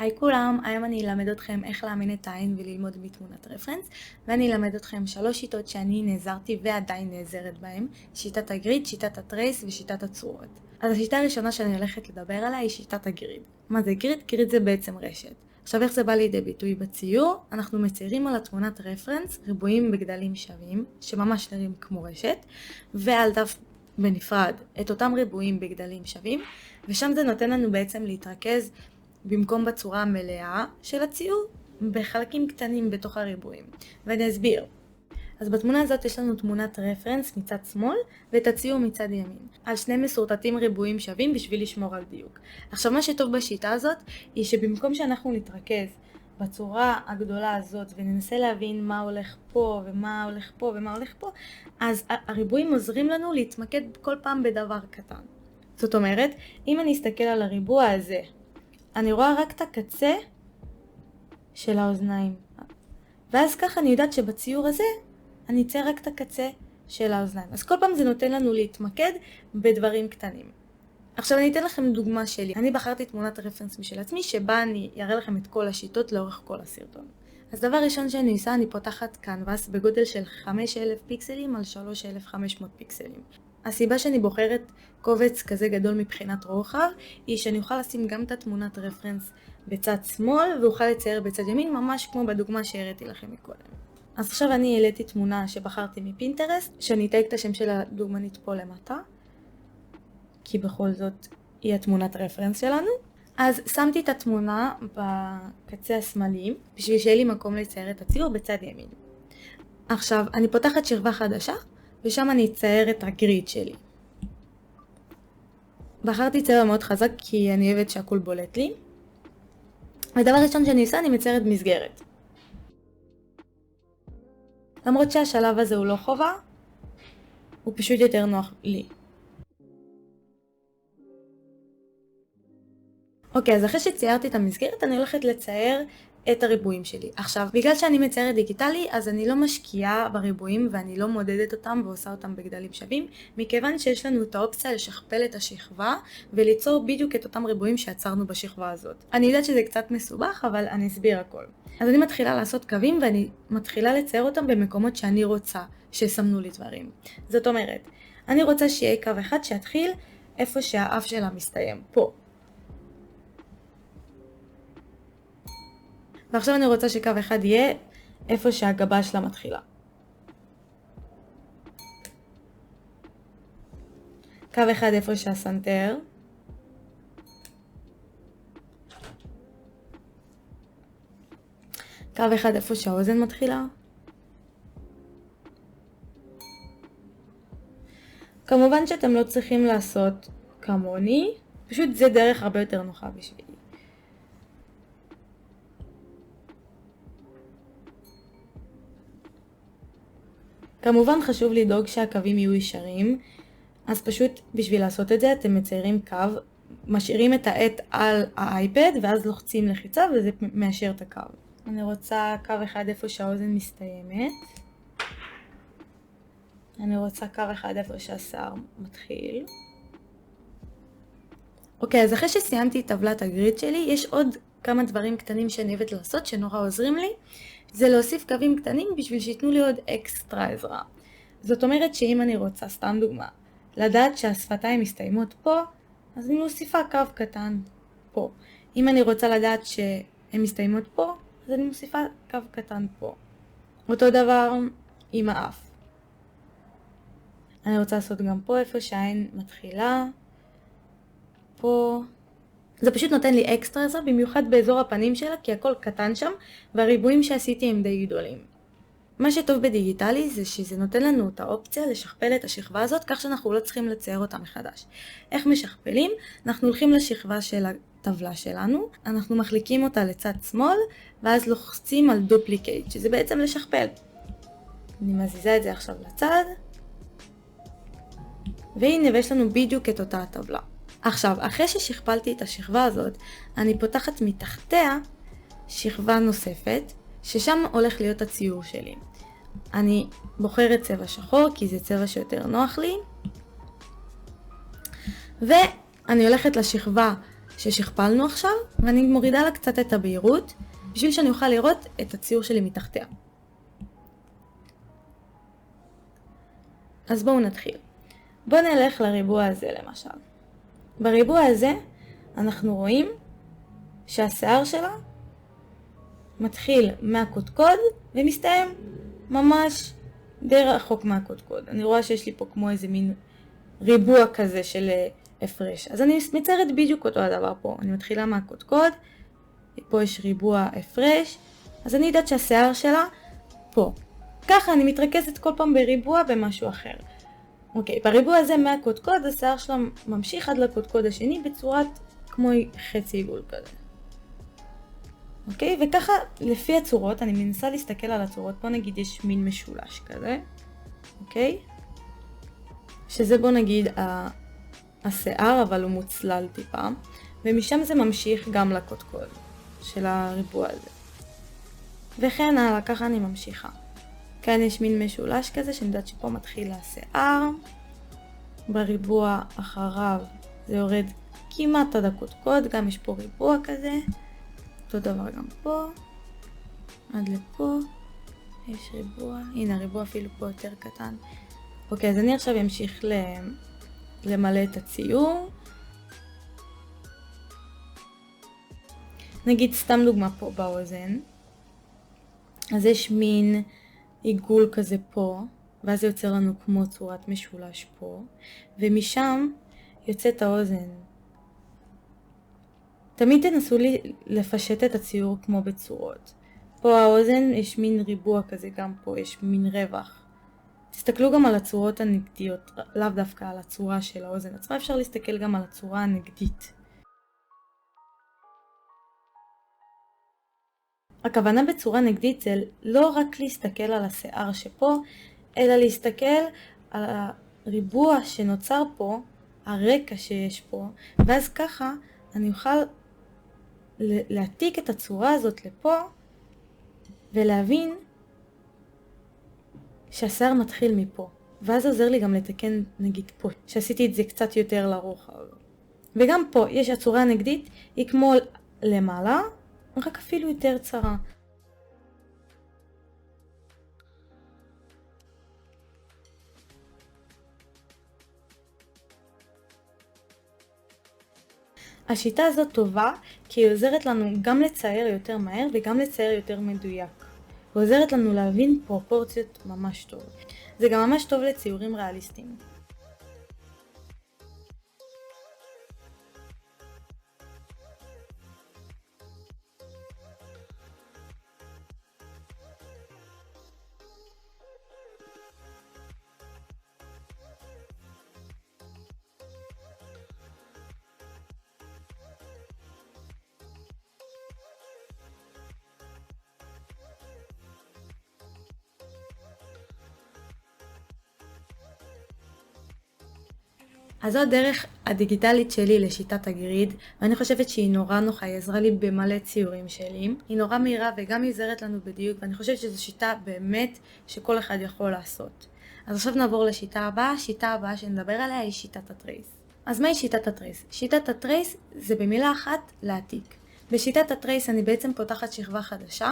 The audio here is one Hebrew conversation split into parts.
היי כולם, היום אני אלמד אתכם איך לאמן את העין וללמוד מתמונת רפרנס, ואני אלמד אתכם 3 שיטות שאני נעזרתי ועדיין נעזרת בהן: שיטת הגריד, שיטת הטרייס ושיטת הצורות. אז השיטה הראשונה שאני הולכת לדבר עליה היא שיטת הגריד. מה זה גריד? גריד זה בעצם רשת. עכשיו איך זה בא לידי ביטוי בציור? אנחנו מציירים על התמונת רפרנס ריבועים בגדלים שווים, שממש נראים כמו רשת, ועל דף בנפרד את אותם ריבועים בגדלים שווים, ושם זה נותן לנו בעצם להתרכז במקום בצורה המלאה של הציור, בחלקים קטנים בתוך הריבועים. ואני אסביר. אז בתמונה הזאת יש לנו תמונת רפרנס מצד שמאל ואת הציור מצד ימין. על שני מסורטטים ריבועים שווים בשביל לשמור על דיוק. עכשיו מה שטוב בשיטה הזאת היא שבמקום שאנחנו נתרכז בצורה הגדולה הזאת וננסה להבין מה הולך פה ומה הולך פה ומה הולך פה, אז הריבועים עוזרים לנו להתמקד כל פעם בדבר קטן. זאת אומרת, אם אני אסתכל על הריבוע הזה, אני רואה רק את הקצה של האוזניים. ואז ככה אני יודעת שבציור הזה אני אצייר רק את הקצה של האוזניים. אז כל פעם זה נותן לנו להתמקד בדברים קטנים. עכשיו אני אתן לכם דוגמה שלי. אני בחרתי תמונת רפרנס משל עצמי שבה אני אראה לכם את כל השיטות לאורך כל הסרטון. אז דבר ראשון שאני עושה, אני פותחת קנבס בגודל של 5,000 פיקסלים על 3,500 פיקסלים. הסיבה שאני בוחרת קובץ כזה גדול מבחינת רוחב היא שאני אוכל לשים גם את התמונת רפרנס בצד שמאל ואוכל לצייר בצד ימין, ממש כמו בדוגמה שהראיתי לכם מקודם. אז עכשיו אני העליתי תמונה שבחרתי מפינטרסט, שאני אתייג את השם של הדוגמנית פה למטה, כי בכל זאת היא התמונת רפרנס שלנו. אז שמתי את התמונה בקצה השמאלי בשביל שיהיה לי מקום לצייר את הציור בצד ימין. עכשיו אני פותחת שכבה חדשה ושם אני אצייר את הגריד שלי. בחרתי צבע מאוד חזק כי אני אוהבת שהכל בולט לי. ודבר ראשון שאני עושה, אני מציירת מסגרת. למרות שהשלב הזה הוא לא חובה, הוא פשוט יותר נוח לי. אוקיי, אז אחרי שציירתי את המסגרת אני הולכת לצייר את הריבועים שלי. עכשיו, בגלל שאני מציירת דיגיטלי, אז אני לא משקיעה בריבועים ואני לא מודדת אותם ועושה אותם בגדלים שווים, מכיוון שיש לנו את האופציה לשכפל את השכבה וליצור בדיוק את אותם ריבועים שיצרנו בשכבה הזאת. אני יודעת שזה קצת מסובך, אבל אני אסביר הכל. אז אני מתחילה לעשות קווים ואני מתחילה לצייר אותם במקומות שאני רוצה שסמנו לי דברים. זאת אומרת, אני רוצה שיהיה קו אחד שיתחיל איפה שהאף שלה מסתיים, פה. ועכשיו אני רוצה שקו אחד יהיה איפה שהגבה שלה מתחילה. קו אחד איפה שהסנטר. קו אחד איפה שהאוזן מתחילה. כמובן שאתם לא צריכים לעשות כמוני, פשוט זה דרך הרבה יותר נוחה בשבילי. כמובן חשוב לדאוג שהקווים יהיו ישרים, אז פשוט בשביל לעשות את זה אתם מציירים קו, משאירים את העט על האייפד ואז לוחצים לחיצה וזה מאשר את הקו. אני רוצה קו אחד איפה שהאוזן מסתיימת. אני רוצה קו אחד איפה שהשיער מתחיל. אוקיי, אז אחרי שסיימתי את טבלת הגריד שלי, יש עוד כמה דברים קטנים שאני אוהבת לעשות שנורא עוזרים לי. זה להוסיף קווים קטנים בשביל שיתנו לי עוד אקסטרה עזרה. זאת אומרת שאם אני רוצה, סתם דוגמה, לדעת שהשפתיים מסתיימות פה, אז אני מוסיפה קו קטן פה. אם אני רוצה לדעת שהן מסתיימות פה, אז אני מוסיפה קו קטן פה. אותו דבר עם האף. אני רוצה לעשות גם פה איפה שהעין מתחילה. פה. זה פשוט נותן לי אקסטרה עזרה, במיוחד באזור הפנים שלה, כי הכל קטן שם, והריבועים שעשיתי הם די גדולים. מה שטוב בדיגיטלי זה שזה נותן לנו את האופציה לשכפל את השכבה הזאת, כך שאנחנו לא צריכים לצייר אותה מחדש. איך משכפלים? אנחנו הולכים לשכבה של הטבלה שלנו, אנחנו מחליקים אותה לצד שמאל, ואז לוחצים על דופליקייט, שזה בעצם לשכפל. אני מזיזה את זה עכשיו לצד, והנה ויש לנו בדיוק את אותה הטבלה. עכשיו, אחרי ששכפלתי את השכבה הזאת, אני פותחת מתחתיה שכבה נוספת, ששם הולך להיות הציור שלי. אני בוחרת צבע שחור, כי זה צבע שיותר נוח לי. ואני הולכת לשכבה ששכפלנו עכשיו, ואני מורידה לה קצת את הבהירות, בשביל שאני אוכל לראות את הציור שלי מתחתיה. אז בואו נתחיל. בואו נלך לריבוע הזה למשל. בריבוע הזה אנחנו רואים שהשיער שלה מתחיל מהקודקוד ומסתיים ממש די רחוק מהקודקוד. אני רואה שיש לי פה כמו איזה מין ריבוע כזה של הפרש. אז אני מציירת בדיוק אותו הדבר פה. אני מתחילה מהקודקוד, פה יש ריבוע הפרש, אז אני יודעת שהשיער שלה פה. ככה אני מתרכזת כל פעם בריבוע במשהו אחר. אוקיי, בריבוע הזה מהקודקוד, השיער שלה ממשיך עד לקודקוד השני בצורת כמו חצי עיגול כזה. אוקיי, וככה לפי הצורות, אני מנסה להסתכל על הצורות, פה נגיד יש מין משולש כזה, אוקיי? שזה בוא נגיד השיער, אבל הוא מוצלל טיפה, ומשם זה ממשיך גם לקודקוד של הריבוע הזה. וכן הלאה, ככה אני ממשיכה. כאן יש מין משולש כזה, שאני יודעת שפה מתחיל השיער, בריבוע אחריו זה יורד כמעט עד הקודקוד, גם יש פה ריבוע כזה, אותו דבר גם פה, עד לפה, יש ריבוע, הנה הריבוע אפילו פה יותר קטן. אוקיי, אז אני עכשיו אמשיך למלא את הציור. נגיד סתם דוגמה פה באוזן, אז יש מין עיגול כזה פה, ואז זה יוצר לנו כמו צורת משולש פה, ומשם יוצאת האוזן. תמיד תנסו לפשט את הציור כמו בצורות. פה האוזן יש מין ריבוע כזה, גם פה יש מין רווח. תסתכלו גם על הצורות הנגדיות, לאו דווקא על הצורה של האוזן עצמה, אפשר להסתכל גם על הצורה הנגדית. הכוונה בצורה נגדית זה לא רק להסתכל על השיער שפה, אלא להסתכל על הריבוע שנוצר פה, הרקע שיש פה, ואז ככה אני אוכל להעתיק את הצורה הזאת לפה, ולהבין שהשיער מתחיל מפה. ואז עוזר לי גם לתקן נגיד פה, שעשיתי את זה קצת יותר לרוחב. וגם פה יש הצורה הנגדית, היא כמו למעלה, רק אפילו יותר צרה. השיטה הזאת טובה כי היא עוזרת לנו גם לצייר יותר מהר וגם לצייר יותר מדויק. ועוזרת לנו להבין פרופורציות ממש טוב. זה גם ממש טוב לציורים ריאליסטיים. אז זו הדרך הדיגיטלית שלי לשיטת הגריד, ואני חושבת שהיא נורא נוחה, היא עזרה לי במלא ציורים שלי. היא נורא מהירה וגם היא עוזרת לנו בדיוק, ואני חושבת שזו שיטה באמת שכל אחד יכול לעשות. אז עכשיו נעבור לשיטה הבאה. השיטה הבאה שנדבר עליה היא שיטת הטרייס. אז מהי שיטת הטרייס? שיטת הטרייס זה במילה אחת להעתיק. בשיטת הטרייס אני בעצם פותחת שכבה חדשה,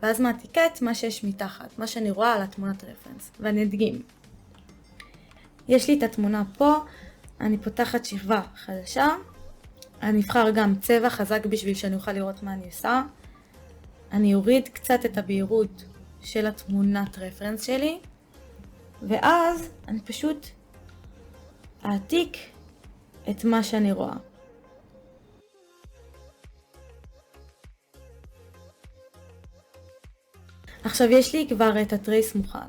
ואז מעתיקה את מה שיש מתחת, מה שאני רואה על התמונת רפרנס, ואני אדגים. יש לי את התמונה פה, אני פותחת שכבה חדשה, אני אבחר גם צבע חזק בשביל שאני אוכל לראות מה אני עושה. אני אוריד קצת את הבהירות של התמונת רפרנס שלי, ואז אני פשוט אעתיק את מה שאני רואה. עכשיו יש לי כבר את הטרייס מוכן,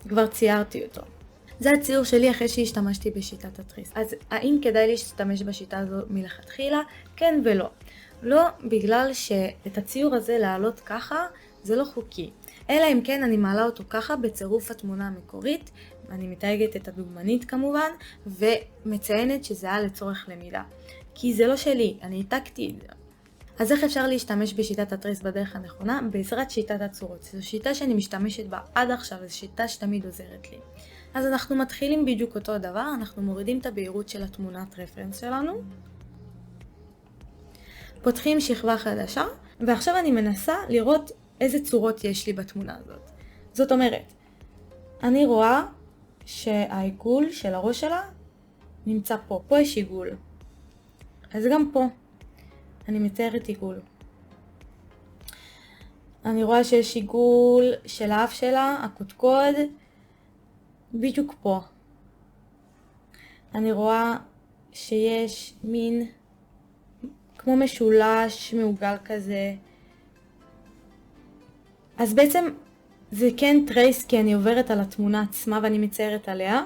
כבר ציירתי אותו. זה הציור שלי אחרי שהשתמשתי בשיטת הטרייס. אז האם כדאי להשתמש בשיטה הזו מלכתחילה? כן ולא. לא בגלל שאת הציור הזה להעלות ככה זה לא חוקי. אלא אם כן אני מעלה אותו ככה בצירוף התמונה המקורית, אני מתייגת את הדוגמנית כמובן, ומציינת שזה היה לצורך למידה. כי זה לא שלי, אני העתקתי את זה. אז איך אפשר להשתמש בשיטת הטרייס בדרך הנכונה? בעזרת שיטת הצורות. זו שיטה שאני משתמשת בה עד עכשיו, זו שיטה שתמיד עוזרת לי. אז אנחנו מתחילים בדיוק אותו דבר, אנחנו מורידים את הבהירות של התמונת רפרנס שלנו. פותחים שכבה חדשה, ועכשיו אני מנסה לראות איזה צורות יש לי בתמונה הזאת. זאת אומרת, אני רואה שהעיגול של הראש שלה נמצא פה. פה יש עיגול. אז גם פה אני מציירת עיגול. אני רואה שיש עיגול של האף שלה, הקודקוד, בדיוק פה. אני רואה שיש מין כמו משולש מעוגל כזה. אז בעצם זה כן טרייס כי אני עוברת על התמונה עצמה ואני מציירת עליה,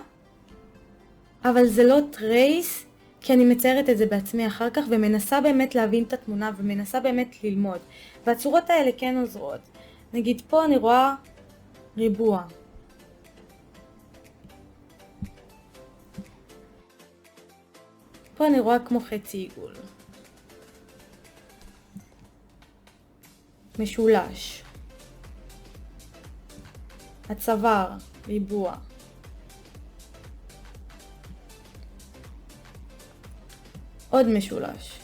אבל זה לא טרייס כי אני מציירת את זה בעצמי אחר כך ומנסה באמת להבין את התמונה ומנסה באמת ללמוד. והצורות האלה כן עוזרות. נגיד פה אני רואה ריבוע. פה אני רואה כמו חצי עיגול. משולש. הצוואר, ריבוע. עוד משולש.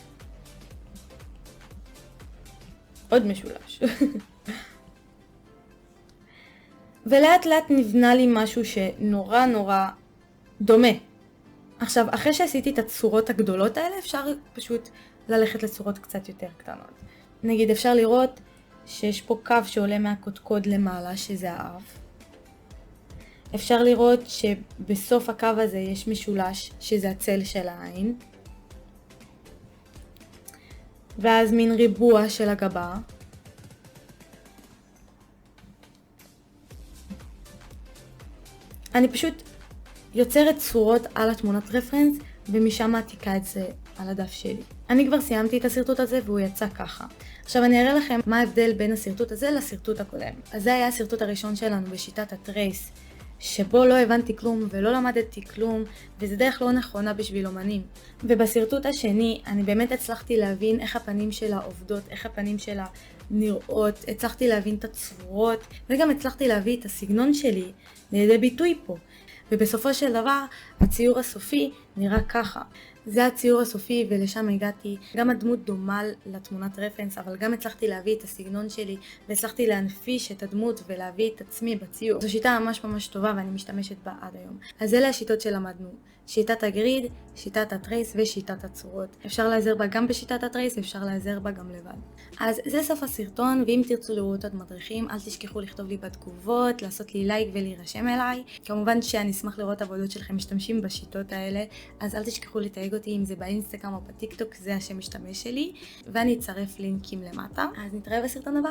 עוד משולש. ולאט לאט נבנה לי משהו שנורא נורא דומה. עכשיו, אחרי שעשיתי את הצורות הגדולות האלה, אפשר פשוט ללכת לצורות קצת יותר קטנות. נגיד, אפשר לראות שיש פה קו שעולה מהקודקוד למעלה, שזה האף. אפשר לראות שבסוף הקו הזה יש משולש, שזה הצל של העין. ואז מין ריבוע של הגבה. אני פשוט יוצרת צורות על התמונת רפרנס, ומשם מעתיקה את זה על הדף שלי. אני כבר סיימתי את הסרטוט הזה והוא יצא ככה. עכשיו אני אראה לכם מה ההבדל בין הסרטוט הזה לסרטוט הקודם. אז זה היה הסרטוט הראשון שלנו בשיטת הטרייס, שבו לא הבנתי כלום ולא למדתי כלום, וזה דרך לא נכונה בשביל אומנים. ובסרטוט השני אני באמת הצלחתי להבין איך הפנים שלה עובדות, איך הפנים שלה נראות, הצלחתי להבין את הצורות, וגם הצלחתי להביא את הסגנון שלי לידי ביטוי פה. ובסופו של דבר הציור הסופי נראה ככה. זה הציור הסופי ולשם הגעתי. גם הדמות דומה לתמונת רפרנס, אבל גם הצלחתי להביא את הסגנון שלי והצלחתי להנפיש את הדמות ולהביא את עצמי בציור. זו שיטה ממש טובה ואני משתמשת בה עד היום. אז אלה השיטות שלמדנו. שיטת הגריד, שיטת הטרייס ושיטת הצורות. אפשר להיעזר בה גם בשיטת הטרייס, אפשר להיעזר בה גם לבד. אז זה סוף הסרטון, ואם תרצו לראות עוד מדריכים, אל תשכחו לכתוב לי בתגובות, לעשות לי לייק ולהירשם אליי. כמובן שאני אשמח לראות עבודות שלכם משתמשים בשיטות האלה, אז אל תשכחו לתייג אותי אם זה באינסטגרם או בטיקטוק, זה השם משתמש שלי, ואני אצרף לינקים למטה. אז נתראה בסרטון הבא.